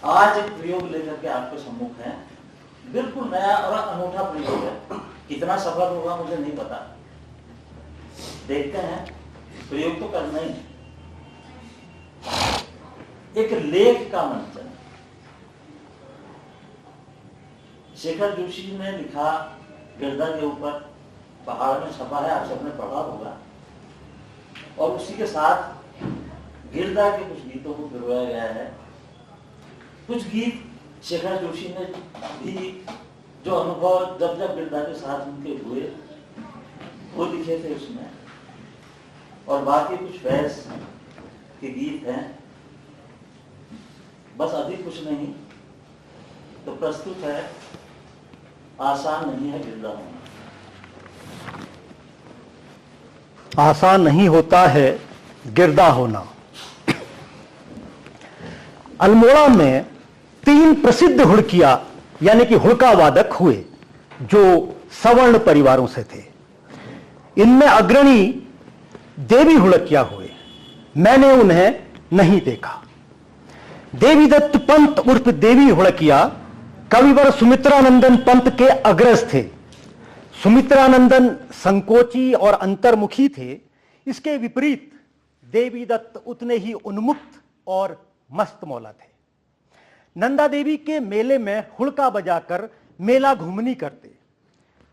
आज एक प्रयोग लेकर के आपके सम्मुख है, बिल्कुल नया और अनूठा प्रयोग है। कितना सफल होगा मुझे नहीं पता, देखते हैं। प्रयोग तो करना ही है। एक लेख का मंचन शेखर जोशी ने लिखा, गिरदा के ऊपर पहाड़ में छपा है, आप सबने पढ़ा होगा। और उसी के साथ गिरदा के कुछ गीतों को पिरोया गया है। कुछ गीत शेखर जोशी ने भी जो अनुभव जब जब गिरदा के साथ उनके हुए वो लिखे थे उसमें, और बाकी कुछ फैज के गीत हैं। बस अधिक कुछ नहीं, तो प्रस्तुत है आसान नहीं है गिरदा होना। आसान नहीं होता है गिरदा होना। अल्मोड़ा में 3 प्रसिद्ध हुड़किया यानी कि हुड़का वादक हुए जो सवर्ण परिवारों से थे। इनमें अग्रणी देवी हुड़किया हुए। मैंने उन्हें नहीं देखा। देवीदत्त पंत उर्फ देवी हुड़किया कविवर सुमित्रानंदन पंत के अग्रज थे। सुमित्रानंदन संकोची और अंतर्मुखी थे। इसके विपरीत देवीदत्त उतने ही उन्मुक्त और मस्त मौला थे। नंदा देवी के मेले में हुड़का बजाकर मेला घूमनी करते।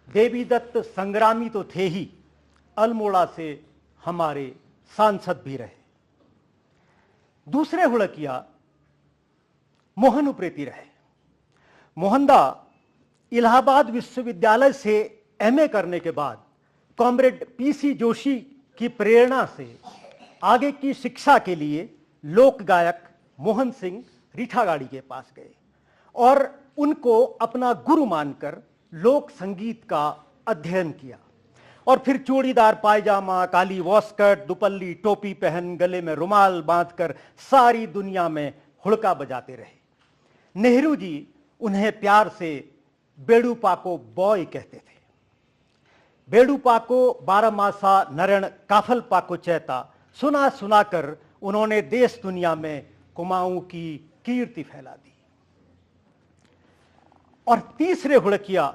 देवीदत्त संग्रामी तो थे ही, अल्मोड़ा से हमारे सांसद भी रहे। दूसरे हुड़किया मोहन उप्रेती रहे। मोहनदा इलाहाबाद विश्वविद्यालय से एमए करने के बाद कॉमरेड पीसी जोशी की प्रेरणा से आगे की शिक्षा के लिए लोक गायक मोहन सिंह रीठागाड़ी के पास गए और उनको अपना गुरु मानकर लोक संगीत का अध्ययन किया। और फिर चूड़ीदार पायजामा, काली वॉस्कट, दुपल्ली टोपी पहन, गले में रुमाल बांधकर सारी दुनिया में हुड़का बजाते रहे। नेहरू जी उन्हें प्यार से बेड़ूपाको बॉय कहते थे। बेड़ूपाको 12 मासा नरण काफल पाको चैता सुना सुनाकर उन्होंने देश दुनिया में कुमाऊं की कीर्ति फैला दी। और तीसरे हुड़किया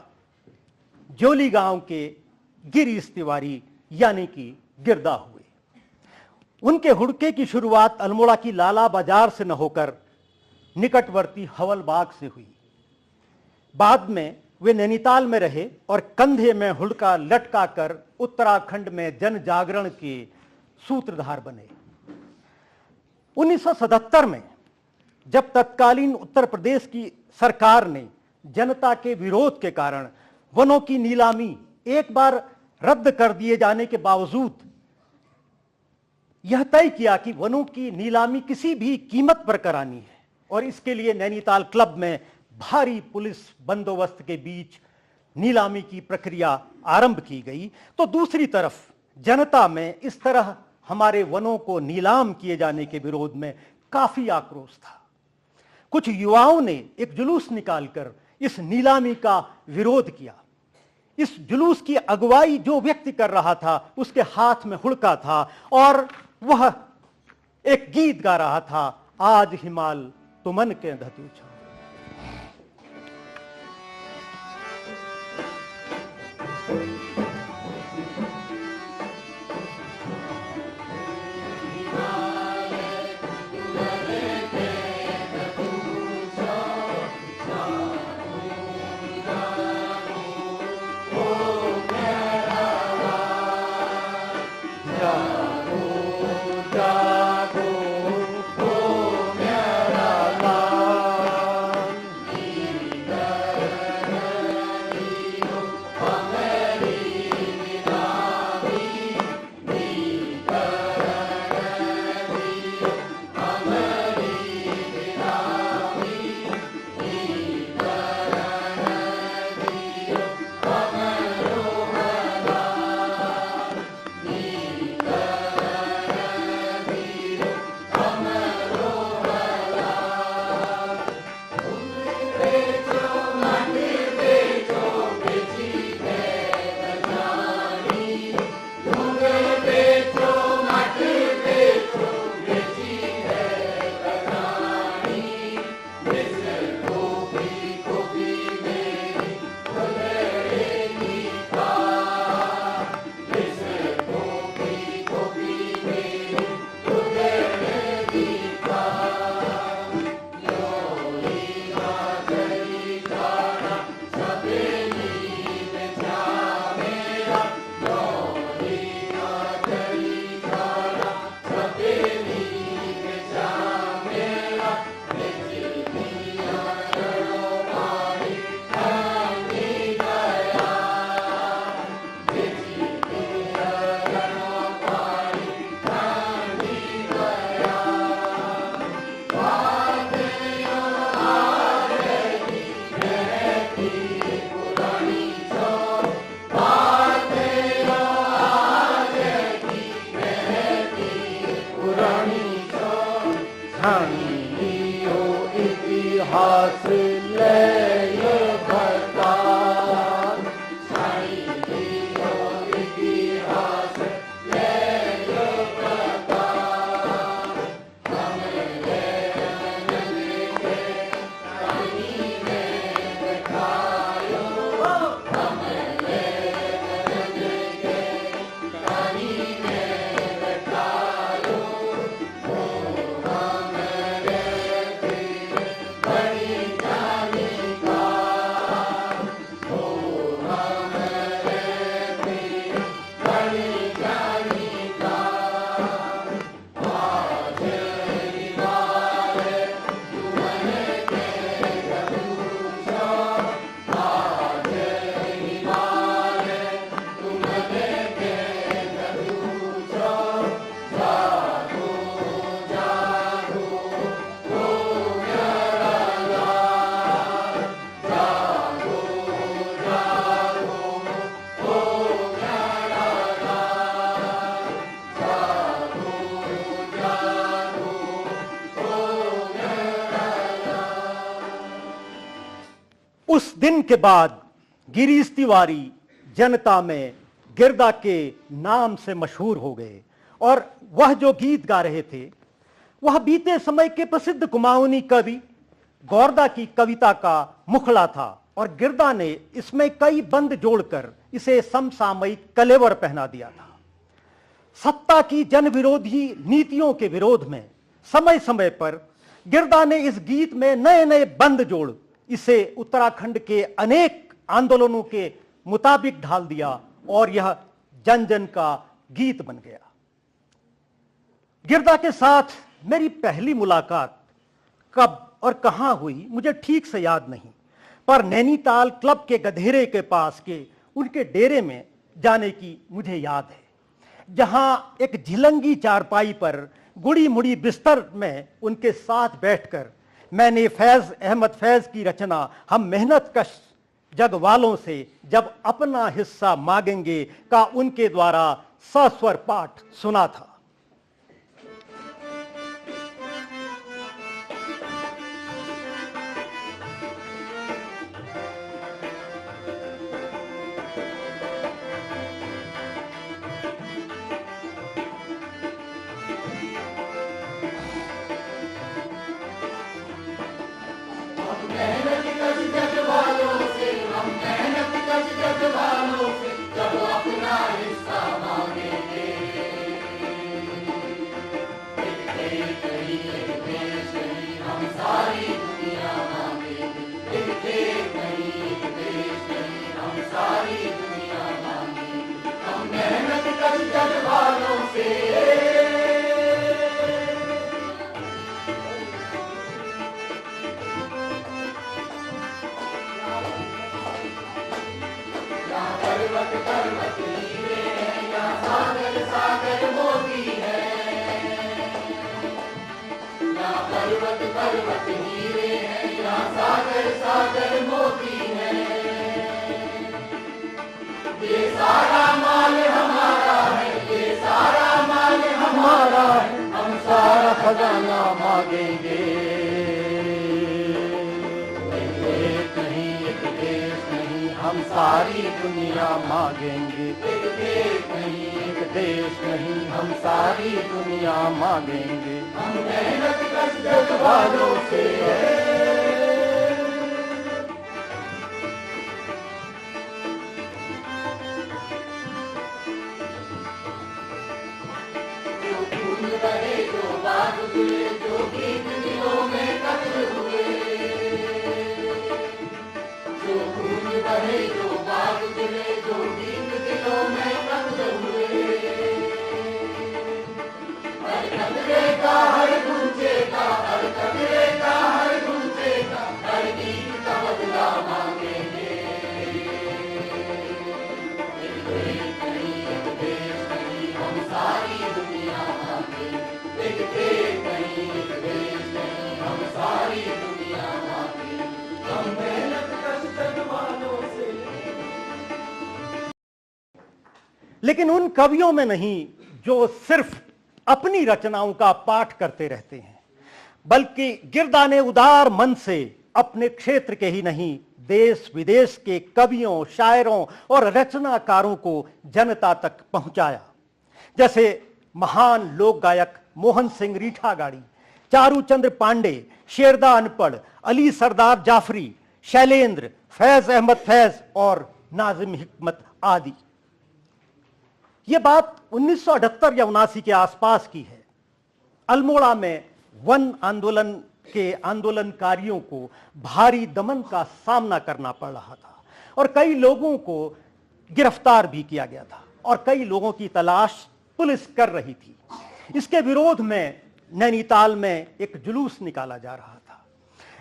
जोली गांव के गिरीश तिवारी यानी कि गिरदा हुए। उनके हुड़के की शुरुआत अल्मोड़ा की लाला बाजार से न होकर निकटवर्ती हवलबाग से हुई। बाद में वे नैनीताल में रहे और कंधे में हुड़का लटका कर उत्तराखंड में जन जागरण के सूत्रधार बने। 1977 में जब तत्कालीन उत्तर प्रदेश की सरकार ने जनता के विरोध के कारण वनों की नीलामी एक बार रद्द कर दिए जाने के बावजूद यह तय किया कि वनों की नीलामी किसी भी कीमत पर करानी है, और इसके लिए नैनीताल क्लब में भारी पुलिस बंदोबस्त के बीच नीलामी की प्रक्रिया आरंभ की गई, तो दूसरी तरफ जनता में इस तरह हमारे वनों को नीलाम किए जाने के विरोध में काफी आक्रोश था। कुछ युवाओं ने एक जुलूस निकालकर इस नीलामी का विरोध किया। इस जुलूस की अगुवाई जो व्यक्ति कर रहा था उसके हाथ में हुड़का था और वह एक गीत गा रहा था, आज हिमाल तुमन के धतू छा। इतिहास ले लो बता, साईं दियो इतिहास ले लो बता, हमरे मन के कहानी में बैठायो, हमरे मन के कहानी में बैठायो, ओ हमरे दिल बड़ी जानी का, ओ हमरे दिल बड़ी जानी का, आज हिमालय तुमने के पूछा, आज हिमालय तुमने के पूछा, जागो जागो ओ मेरा लाल, जागो जागो ओ मेरा लाल, जागो जागो ओ मेरा लाल। उस दिन के बाद गिरीश तिवारी जनता में गिरदा के नाम से मशहूर हो गए और वह जो गीत गा रहे थे वह बीते समय के प्रसिद्ध कुमाऊनी कवि गौरदा की कविता का मुखड़ा था और गिरदा ने इसमें कई बंद जोड़कर इसे समसामयिक कलेवर पहना दिया था। सत्ता की जन विरोधी नीतियों के विरोध में समय समय पर गिरदा ने इस गीत में नए नए बंद जोड़ इसे उत्तराखंड के अनेक आंदोलनों के मुताबिक ढाल दिया और यह जन जन का गीत बन गया। गिरदा के साथ मेरी पहली मुलाकात कब और कहां हुई मुझे ठीक से याद नहीं, पर नैनीताल क्लब के गधेरे के पास के उनके डेरे में जाने की मुझे याद है, जहां एक झिलंगी चारपाई पर गुड़ी मुड़ी बिस्तर में उनके साथ बैठकर मैंने फैज अहमद फैज की रचना हम मेहनत कश जग वालों से जब अपना हिस्सा मांगेंगे का उनके द्वारा सस्वर पाठ सुना था। खजाना मांगेंगे, एक नहीं एक देश नहीं हम सारी दुनिया मांगेंगे, एक नहीं एक देश नहीं हम सारी दुनिया मांगेंगे, हम मेहनत कश वालों से जो गीत दिलों में कत्ल हुए, जो खून बहे जो बाग जुले, जो गीत दिलों में कत्ल हुए, हर कतरे का हर गुंजे का, हर कतरे का हर गुंजे का, हर गीत का बदला मांगेंगे, एक देश नहीं एक देश नहीं हम सारी दुनिया मांगेंगे, एक देश नहीं एक देश नहीं हम सारी दुनिया मांगेंगे, हम मेहनत कश जगवालों से। लेकिन उन कवियों में नहीं जो सिर्फ अपनी रचनाओं का पाठ करते रहते हैं, बल्कि गिरदा ने उदार मन से अपने क्षेत्र के ही नहीं, देश विदेश के कवियों, शायरों और रचनाकारों को जनता तक पहुंचाया। जैसे महान लोक गायक मोहन सिंह रीठागाड़ी, चारूचंद्र पांडे, शेरदा अनपढ़, अली सरदार जाफरी, शैलेंद्र, फैज अहमद फैज और नाजिम हिकमत आदि। यह बात 1978 या 79 के आसपास की है। अल्मोड़ा में वन आंदोलन के आंदोलनकारियों को भारी दमन का सामना करना पड़ रहा था और कई लोगों को गिरफ्तार भी किया गया था और कई लोगों की तलाश पुलिस कर रही थी। इसके विरोध में नैनीताल में एक जुलूस निकाला जा रहा था।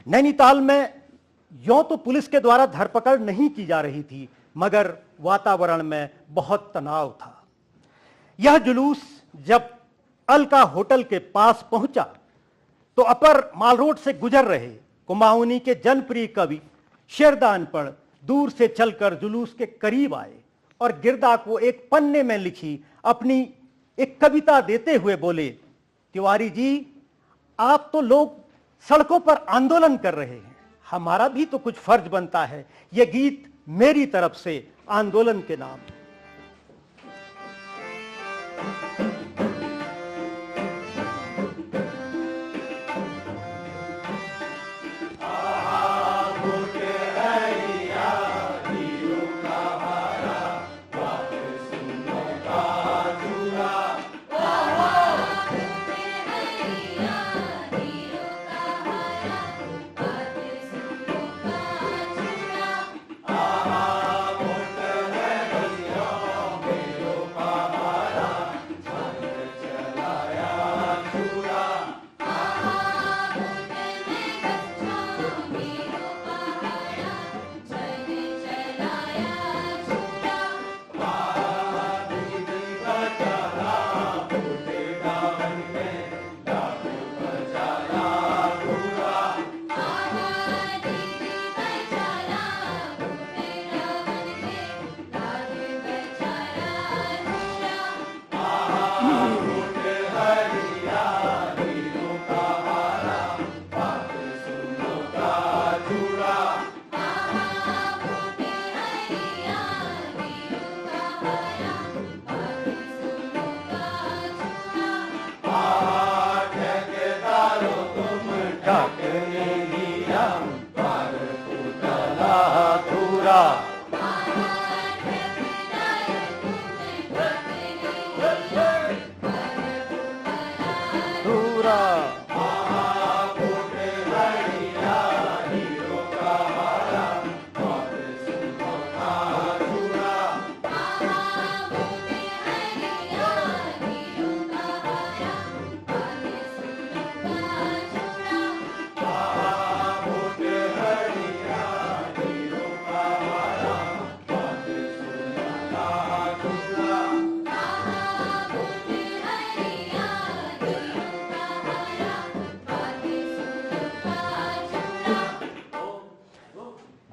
नैनीताल में यों तो पुलिस के द्वारा धरपकड़ नहीं की जा रही थी, मगर वातावरण में बहुत तनाव था। यह जुलूस जब अलका होटल के पास पहुंचा तो अपर माल रोड से गुजर रहे कुमाऊनी के जनप्रिय कवि शेरदा अनपढ़ दूर से चलकर जुलूस के करीब आए और गिरदा को एक पन्ने में लिखी अपनी एक कविता देते हुए बोले, तिवारी जी, आप तो लोग सड़कों पर आंदोलन कर रहे हैं, हमारा भी तो कुछ फर्ज बनता है। यह गीत मेरी तरफ से आंदोलन के नाम।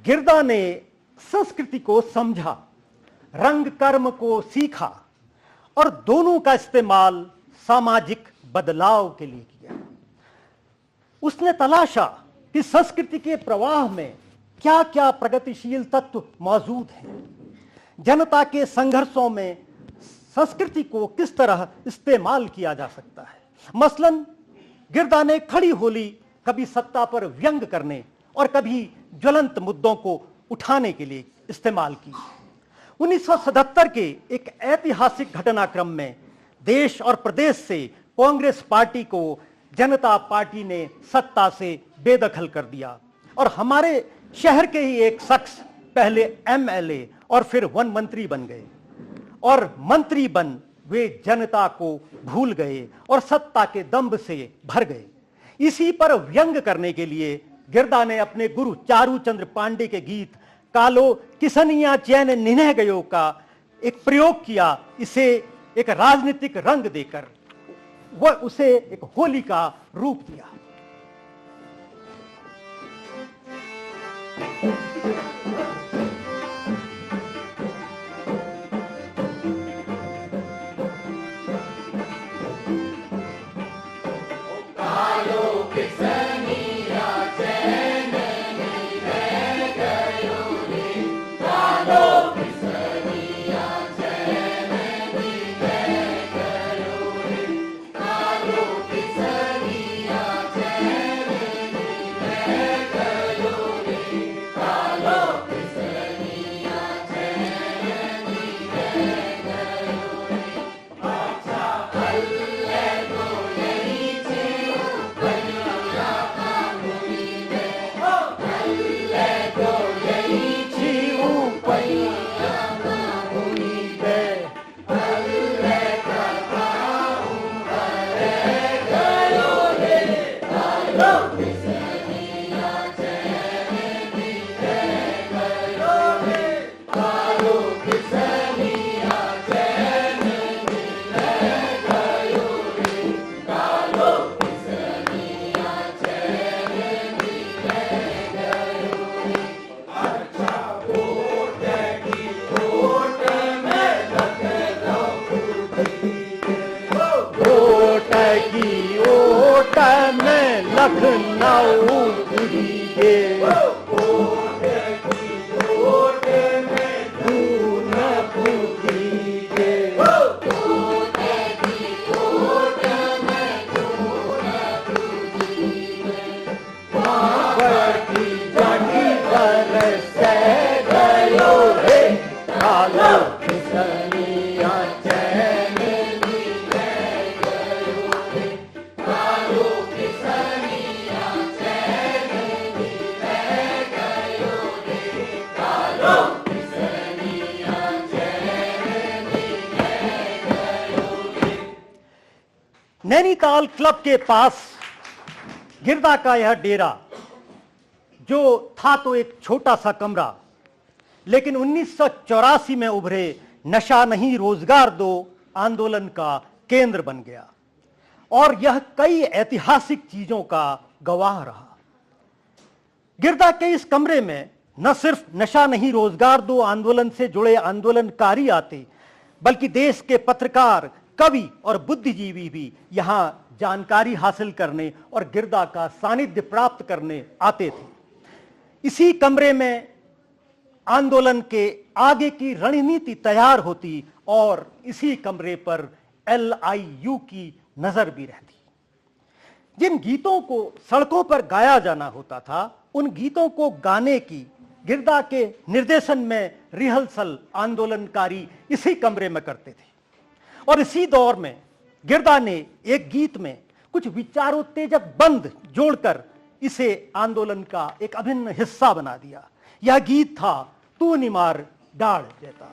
गिरदा ने संस्कृति को समझा, रंग कर्म को सीखा और दोनों का इस्तेमाल सामाजिक बदलाव के लिए किया। उसने तलाशा कि संस्कृति के प्रवाह में क्या क्या प्रगतिशील तत्व मौजूद हैं, जनता के संघर्षों में संस्कृति को किस तरह इस्तेमाल किया जा सकता है। मसलन गिरदा ने खड़ी होली कभी सत्ता पर व्यंग करने और कभी ज्वलंत मुद्दों को उठाने के लिए इस्तेमाल की। 1977 के एक ऐतिहासिक घटनाक्रम में देश और प्रदेश से कांग्रेस पार्टी को जनता पार्टी ने सत्ता से बेदखल कर दिया और हमारे शहर के ही एक शख्स पहले एमएलए और फिर वन मंत्री बन गए और मंत्री बन वे जनता को भूल गए और सत्ता के दंभ से भर गए। इसी पर व्यंग करने के लिए गिरदा ने अपने गुरु चारूचंद्र पांडे के गीत कालो किसनिया चैन निन्ह गयो का एक प्रयोग किया। इसे एक राजनीतिक रंग देकर वह उसे एक होली का रूप दिया। कालो किसनिया आओ भीगे नैनीताल क्लब के पास गिरदा का यह डेरा जो था तो एक छोटा सा कमरा, लेकिन 1984 में उभरे नशा नहीं रोजगार दो आंदोलन का केंद्र बन गया और यह कई ऐतिहासिक चीजों का गवाह रहा। गिरदा के इस कमरे में न सिर्फ नशा नहीं रोजगार दो आंदोलन से जुड़े आंदोलनकारी आते, बल्कि देश के पत्रकार, कवि और बुद्धिजीवी भी यहां जानकारी हासिल करने और गिरदा का सानिध्य प्राप्त करने आते थे। इसी कमरे में आंदोलन के आगे की रणनीति तैयार होती और इसी कमरे पर LIU की नजर भी रहती। जिन गीतों को सड़कों पर गाया जाना होता था, उन गीतों को गाने की गिरदा के निर्देशन में रिहर्सल आंदोलनकारी इसी कमरे में करते थे। और इसी दौर में गिरदा ने एक गीत में कुछ विचारोत्तेजक बंद जोड़कर इसे आंदोलन का एक अभिन्न हिस्सा बना दिया। यह गीत था तू निमार डाड़ जेता।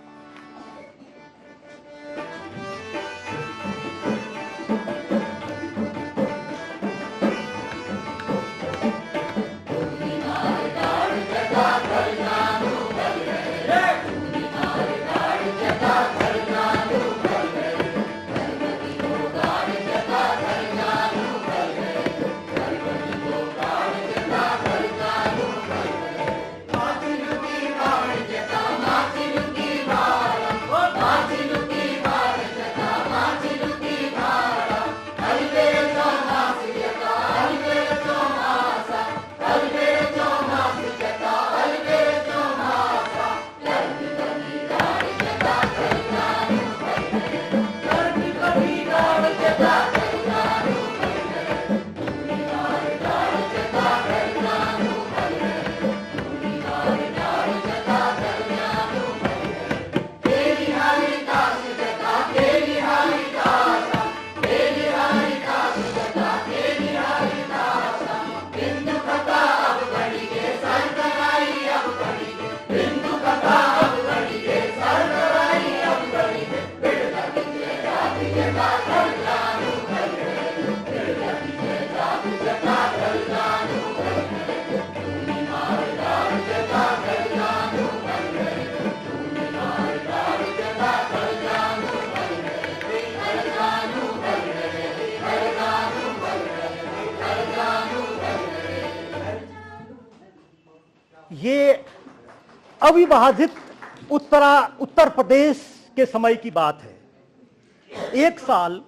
ये अविभाजित उत्तर प्रदेश के समय की बात है। एक साल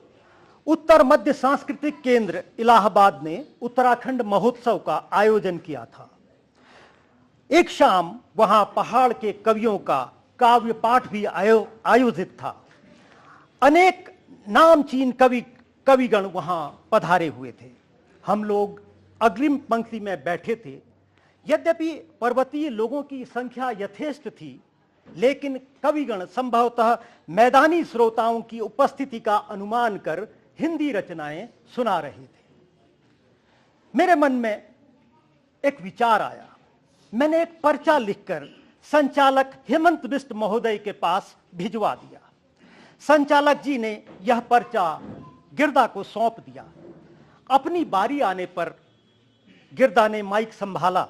उत्तर मध्य सांस्कृतिक केंद्र इलाहाबाद ने उत्तराखंड महोत्सव का आयोजन किया था। एक शाम वहां पहाड़ के कवियों का काव्य पाठ भी आयोजित था। अनेक नामचीन कविगण वहां पधारे हुए थे। हम लोग अग्रिम पंक्ति में बैठे थे। यद्यपि पर्वतीय लोगों की संख्या यथेष्ट थी, लेकिन कविगण संभवतः मैदानी श्रोताओं की उपस्थिति का अनुमान कर हिंदी रचनाएं सुना रहे थे। मेरे मन में एक विचार आया। मैंने एक पर्चा लिखकर संचालक हेमंत बिष्ट महोदय के पास भिजवा दिया। संचालक जी ने यह पर्चा गिरदा को सौंप दिया। अपनी बारी आने पर गिरदा ने माइक संभाला।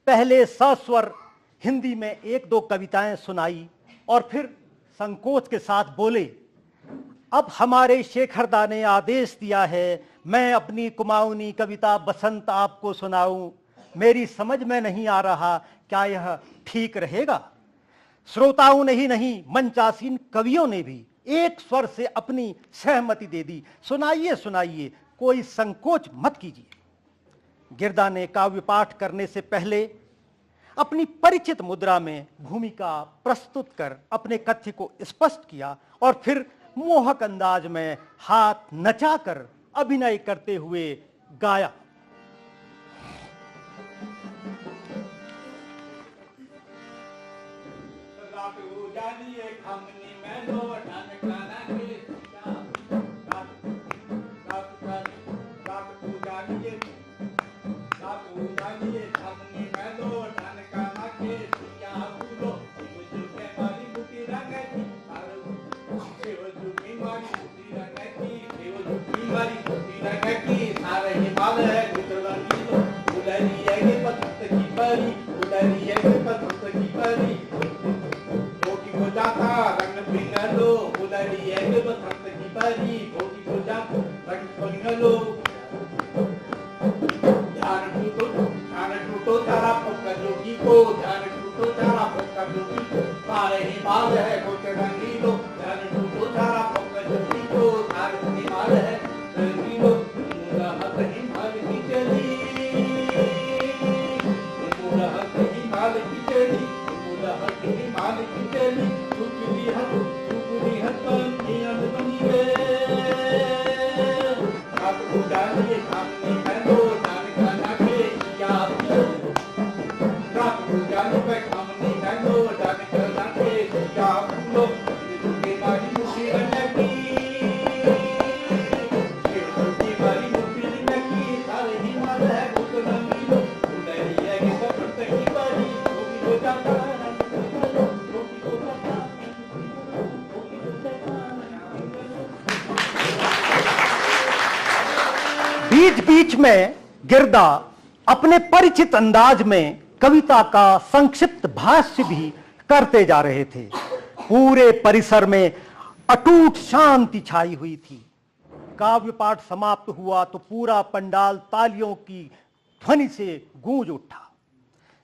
पहले सस्वर हिंदी में एक दो कविताएं सुनाई और फिर संकोच के साथ बोले, अब हमारे शेखरदा ने आदेश दिया है, मैं अपनी कुमाऊनी कविता बसंत आपको सुनाऊं। मेरी समझ में नहीं आ रहा क्या यह ठीक रहेगा। श्रोताओं ने ही नहीं, मंचासीन कवियों ने भी एक स्वर से अपनी सहमति दे दी। सुनाइए सुनाइए, कोई संकोच मत कीजिए। गिरदा ने काव्य पाठ करने से पहले अपनी परिचित मुद्रा में भूमिका प्रस्तुत कर अपने कथ्य को स्पष्ट किया और फिर मोहक अंदाज में हाथ नचाकर अभिनय करते हुए गाया। बीच बीच में गिरदा अपने परिचित अंदाज में कविता का संक्षिप्त भाष्य भी करते जा रहे थे। पूरे परिसर में अटूट शांति छाई हुई थी। काव्य पाठ समाप्त हुआ तो पूरा पंडाल तालियों की ध्वनि से गूंज उठा।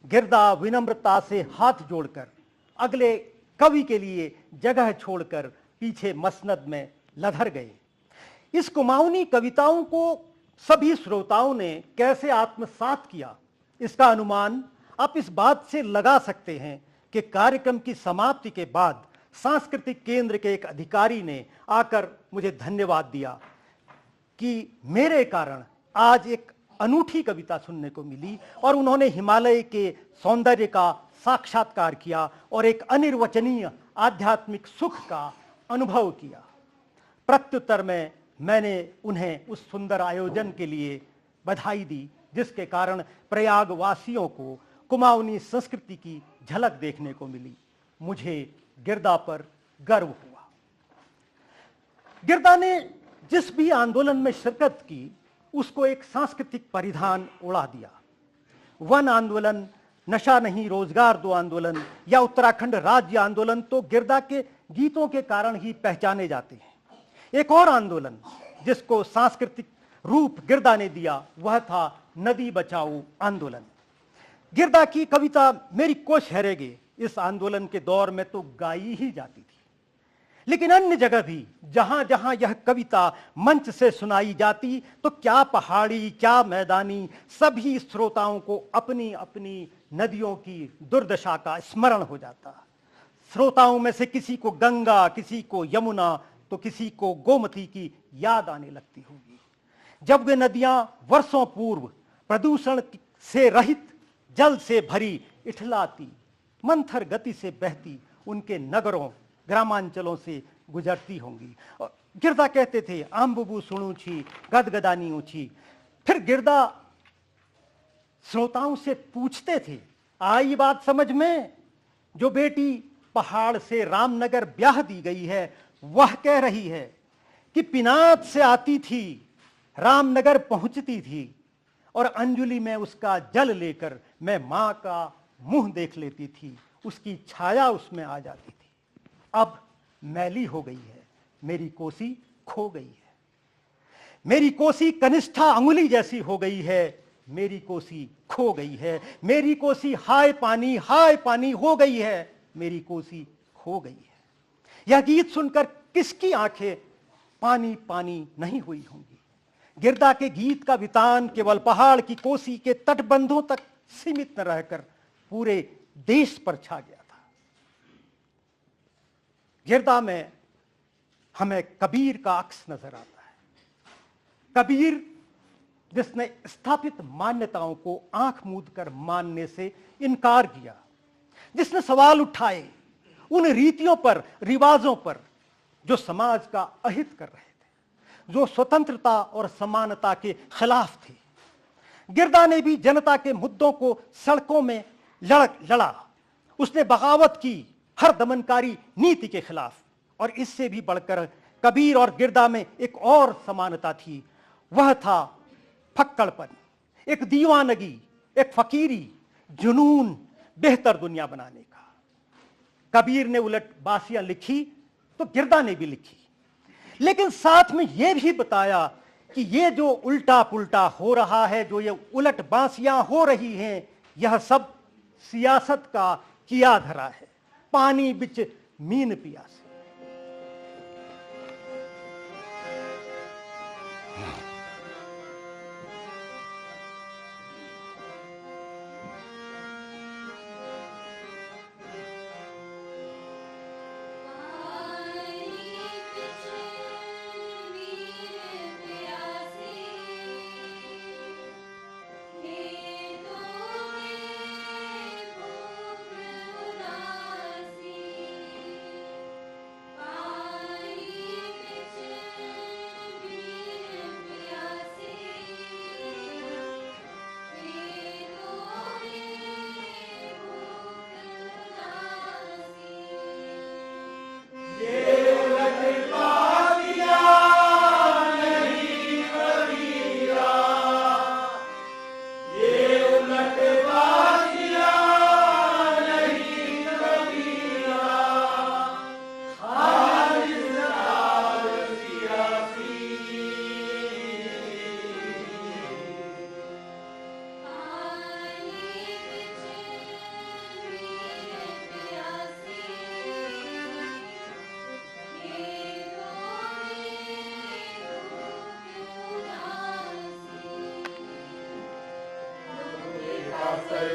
गिरदा विनम्रता से हाथ जोड़कर अगले कवि के लिए जगह छोड़कर पीछे मसनद में लधर गए। इस कुमाऊनी कविताओं को सभी श्रोताओं ने कैसे आत्मसात किया, इसका अनुमान आप इस बात से लगा सकते हैं कि कार्यक्रम की समाप्ति के बाद सांस्कृतिक केंद्र के एक अधिकारी ने आकर मुझे धन्यवाद दिया कि मेरे कारण आज एक अनूठी कविता सुनने को मिली और उन्होंने हिमालय के सौंदर्य का साक्षात्कार किया और एक अनिर्वचनीय आध्यात्मिक सुख का अनुभव किया। प्रत्युत्तर में मैंने उन्हें उस सुंदर आयोजन के लिए बधाई दी जिसके कारण प्रयाग वासियों को कुमाऊनी संस्कृति की झलक देखने को मिली। मुझे गिरदा पर गर्व हुआ। गिरदा ने जिस भी आंदोलन में शिरकत की उसको एक सांस्कृतिक परिधान उड़ा दिया। वन आंदोलन, नशा नहीं रोजगार दो आंदोलन या उत्तराखंड राज्य आंदोलन तो गिरदा के गीतों के कारण ही पहचाने जाते हैं। एक और आंदोलन जिसको सांस्कृतिक रूप गिरदा ने दिया वह था नदी बचाओ आंदोलन। गिरदा की कविता मेरी कोश हरेगे इस आंदोलन के दौर में तो गाई ही जाती थी, लेकिन अन्य जगह भी जहां जहां यह कविता मंच से सुनाई जाती तो क्या पहाड़ी क्या मैदानी सभी श्रोताओं को अपनी अपनी नदियों की दुर्दशा का स्मरण हो जाता। श्रोताओं में से किसी को गंगा, किसी को यमुना तो किसी को गोमती की याद आने लगती होगी। जब वे नदियां वर्षों पूर्व प्रदूषण से रहित जल से भरी इठलाती मंथर गति से बहती उनके नगरों ग्रामांचलों से गुजरती होंगी। और गिरदा कहते थे आम्बुबू सुणू छी गदगदानी ऊंची। फिर गिरदा श्रोताओं से पूछते थे, आई बात समझ में? जो बेटी पहाड़ से रामनगर ब्याह दी गई है वह कह रही है कि पिनात से आती थी, रामनगर पहुंचती थी और अंजुलि में उसका जल लेकर मैं मां का मुंह देख लेती थी, उसकी छाया उसमें आ जाती थी। अब मैली हो गई है, मेरी कोसी खो गई है। मेरी कोसी कनिष्ठा अंगुली जैसी हो गई है, मेरी कोसी खो गई है। मेरी कोसी हाय पानी हो गई है, मेरी कोसी खो गई है। यह गीत सुनकर किसकी आंखें पानी पानी नहीं हुई होंगी? गिरदा के गीत का वितान केवल पहाड़ की कोसी के तटबंधों तक सीमित न रहकर पूरे देश पर छा गया था। गिरदा में हमें कबीर का अक्स नजर आता है। कबीर जिसने स्थापित मान्यताओं को आंख मूंद कर मानने से इनकार किया, जिसने सवाल उठाए उन रीतियों पर, रिवाजों पर जो समाज का अहित कर रहे थे, जो स्वतंत्रता और समानता के खिलाफ थे। गिरदा ने भी जनता के मुद्दों को सड़कों में लड़ा। उसने बगावत की हर दमनकारी नीति के खिलाफ। और इससे भी बढ़कर कबीर और गिरदा में एक और समानता थी, वह था फक्कड़पन, एक दीवानगी, एक फकीरी, जुनून बेहतर दुनिया बनाने का। कबीर ने उलट बासियां लिखी तो गिरदा ने भी लिखी, लेकिन साथ में यह भी बताया कि यह जो उल्टा पुल्टा हो रहा है, जो ये उलट बासियां हो रही हैं, यह सब सियासत का किया धरा है, पानी बिच मीन पिया से।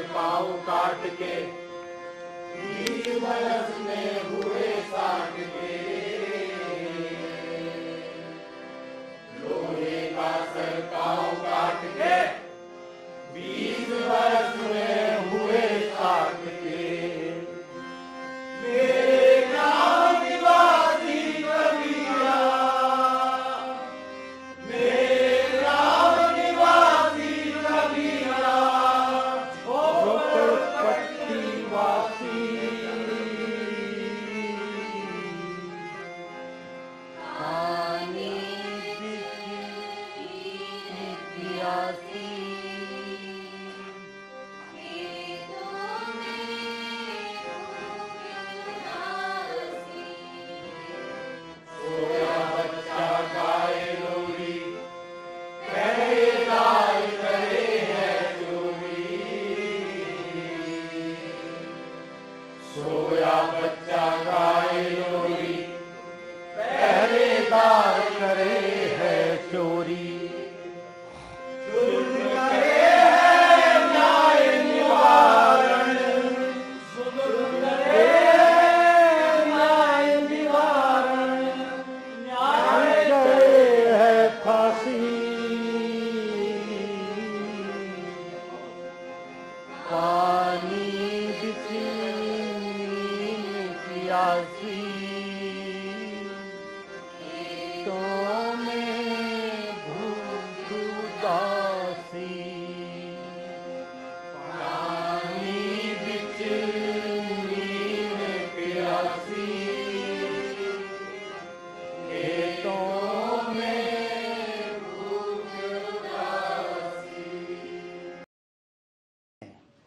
पाँव काट के 20 बरस में हुए 60 के, लोहे का सर पाँव काट के 20 बरस में हुए 60 के। मेरे गाँव निवासी कबीरा, मेरे गाँव निवासी कबीरा,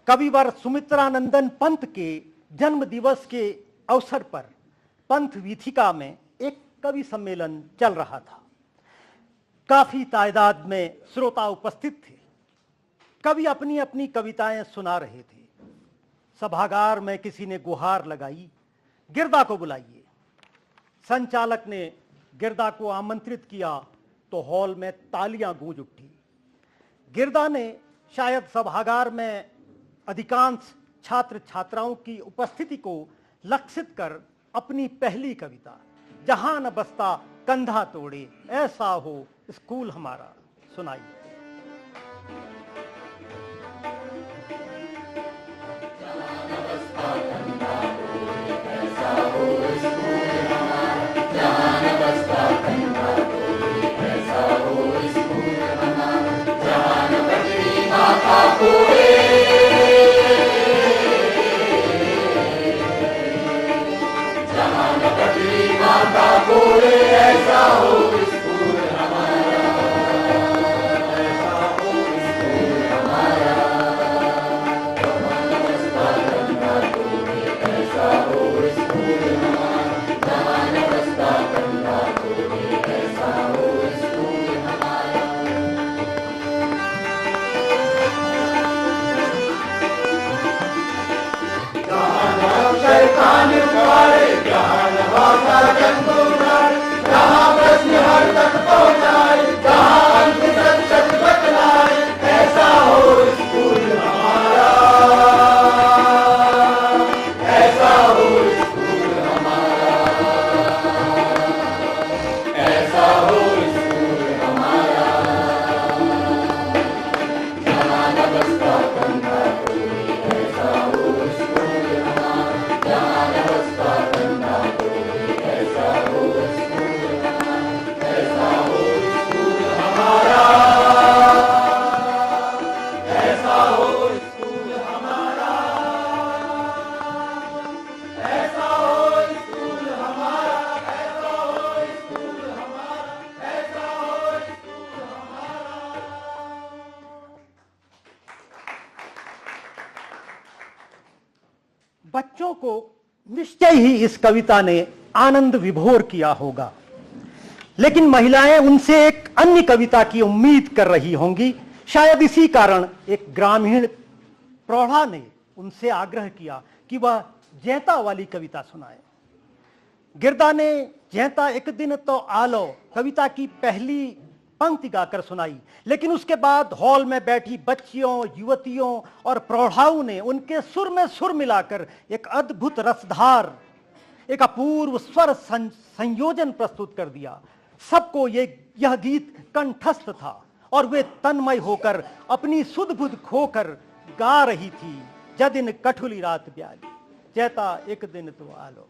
कविवर सुमित्रानंदन पंत के जन्म दिवस के अवसर पर पंथ वीथिका में एक कवि सम्मेलन चल रहा था। काफी तादाद में श्रोता उपस्थित थे। कवि अपनी अपनी कविताएं सुना रहे थे। सभागार में किसी ने गुहार लगाई, गिरदा को बुलाइए। संचालक ने गिरदा को आमंत्रित किया तो हॉल में तालियां गूंज उठी। गिरदा ने शायद सभागार में अधिकांश छात्र छात्राओं की उपस्थिति को लक्षित कर अपनी पहली कविता जहां न बस्ता कंधा तोड़े ऐसा हो स्कूल हमारा सुनाई। बच्चों को निश्चय ही इस कविता ने आनंद विभोर किया होगा, लेकिन महिलाएं उनसे एक अन्य कविता की उम्मीद कर रही होंगी। शायद इसी कारण एक ग्रामीण प्रौढ़ा ने उनसे आग्रह किया कि वह जैता वाली कविता सुनाए। गिरदा ने जैता एक दिन तो आलो कविता की पहली पंक्ति गाकर सुनाई, लेकिन उसके बाद हॉल में बैठी बच्चियों, युवतियों और प्रौढ़ाओं ने उनके सुर में सुर मिलाकर एक अद्भुत रसधार, एक अपूर्व स्वर संयोजन प्रस्तुत कर दिया। सबको यह गीत कंठस्थ था और वे तन्मय होकर अपनी सुध बुध खोकर गा रही थी। जदिन कठुली रात ब्याली जैता एक दिन तो आलो।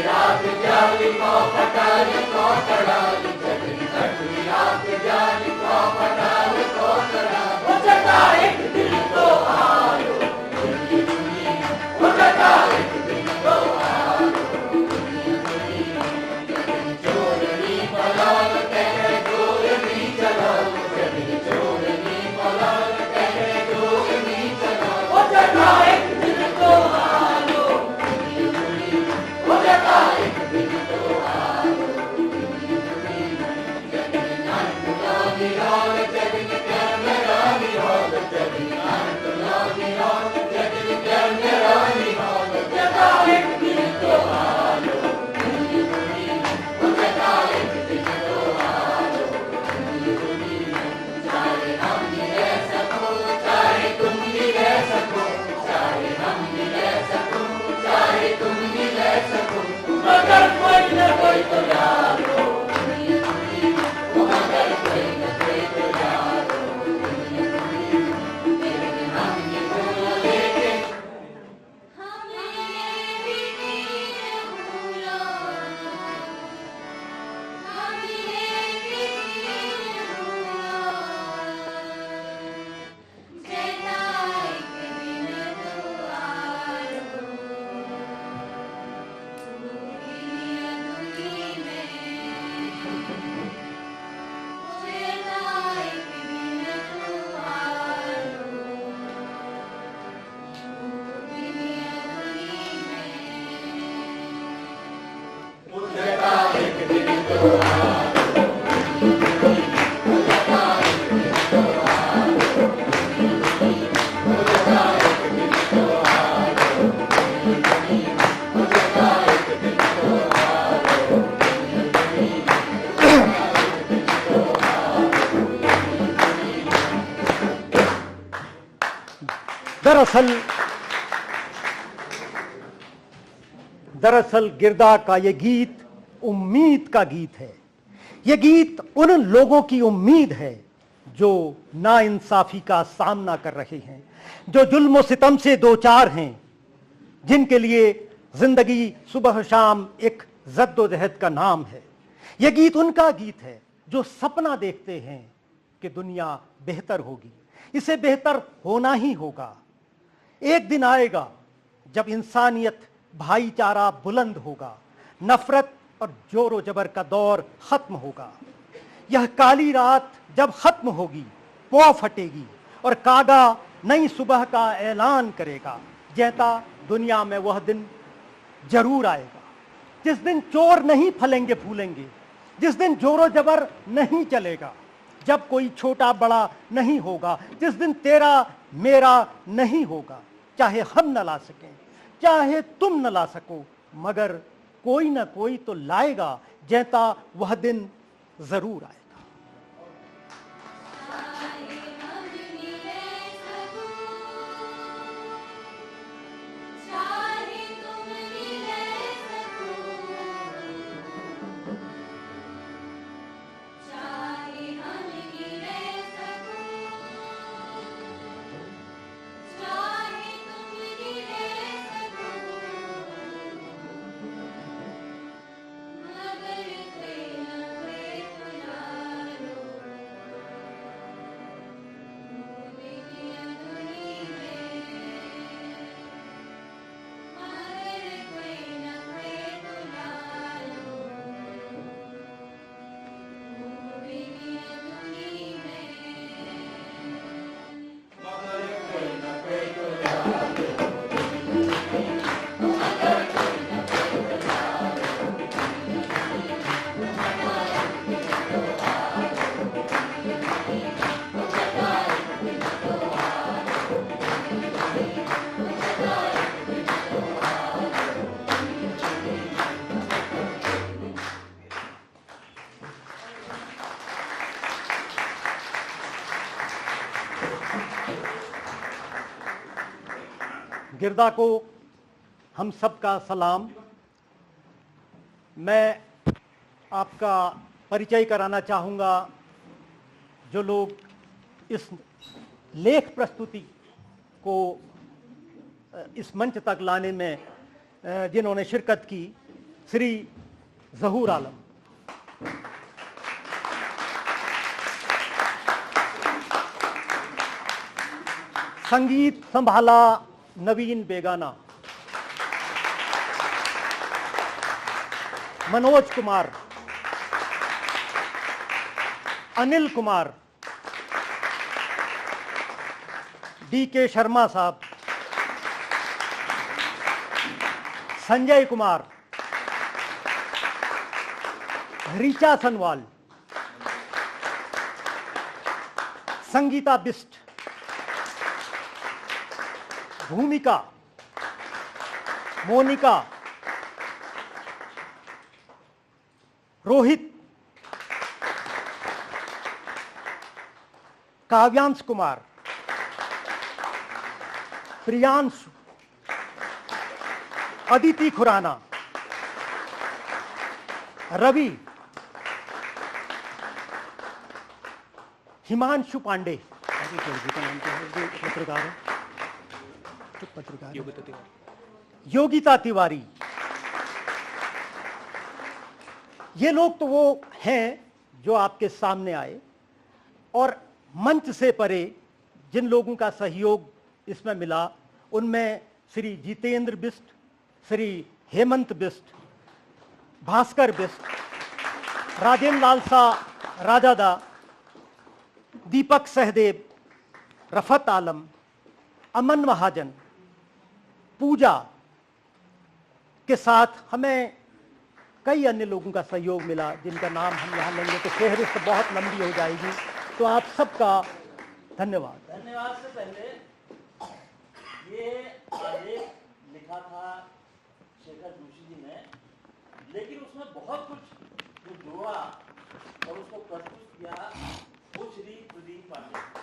रात प्याली को पटाली को पड़ाली दरअसल गिरदा का ये गीत उम्मीद का गीत है। ये गीत उन लोगों की उम्मीद है जो नाइंसाफी का सामना कर रहे हैं, जो जुल्म सितम से दो चार हैं, जिनके लिए जिंदगी सुबह शाम एक जद्दोजहद का नाम है। यह गीत उनका गीत है जो सपना देखते हैं कि दुनिया बेहतर होगी, इसे बेहतर होना ही होगा। एक दिन आएगा जब इंसानियत, भाईचारा बुलंद होगा, नफरत और जोरो जबर का दौर खत्म होगा। यह काली रात जब खत्म होगी, पौ फटेगी और कागा नई सुबह का ऐलान करेगा। जैता दुनिया में वह दिन जरूर आएगा, जिस दिन चोर नहीं फलेंगे फूलेंगे, जिस दिन जोरो जबर नहीं चलेगा, जब कोई छोटा बड़ा नहीं होगा, जिस दिन तेरा मेरा नहीं होगा। चाहे हम न ला सकें, चाहे तुम न ला सको, मगर कोई ना कोई तो लाएगा। जैता वह दिन जरूर आएगा। गिरदा को हम सबका सलाम। मैं आपका परिचय कराना चाहूँगा। जो लोग इस लेख प्रस्तुति को इस मंच तक लाने में जिन्होंने शिरकत की, श्री ज़हूर आलम, संगीत संभाला नवीन बेगाना, मनोज कुमार, अनिल कुमार, डी.के. शर्मा साहब, संजय कुमार, रीचा सनवाल, संगीता बिस्ट, भूमिका, मोनिका, रोहित, काव्यांश कुमार, प्रियांशु, अदिति खुराना, रवि, हिमांशु पांडे, पत्रकार योगिता तिवारी। ये लोग तो वो हैं जो आपके सामने आए, और मंच से परे जिन लोगों का सहयोग इसमें मिला, उनमें श्री जितेंद्र बिस्ट, श्री हेमंत बिस्ट, भास्कर बिस्ट, राजेंद्र लालसा राजादा, दीपक सहदेव, रफत आलम, अमन महाजन, पूजा के साथ हमें कई अन्य लोगों का सहयोग मिला, जिनका नाम हम यहाँ लेंगे तो फहरिस्त बहुत लंबी हो जाएगी। तो आप सबका धन्यवाद। धन्यवाद से पहले ये आलेख लिखा था शेखर जोशी जी ने, लेकिन उसमें बहुत कुछ जो जोड़ा और उसको प्रस्तुत किया वो श्री प्रदीप पांडे।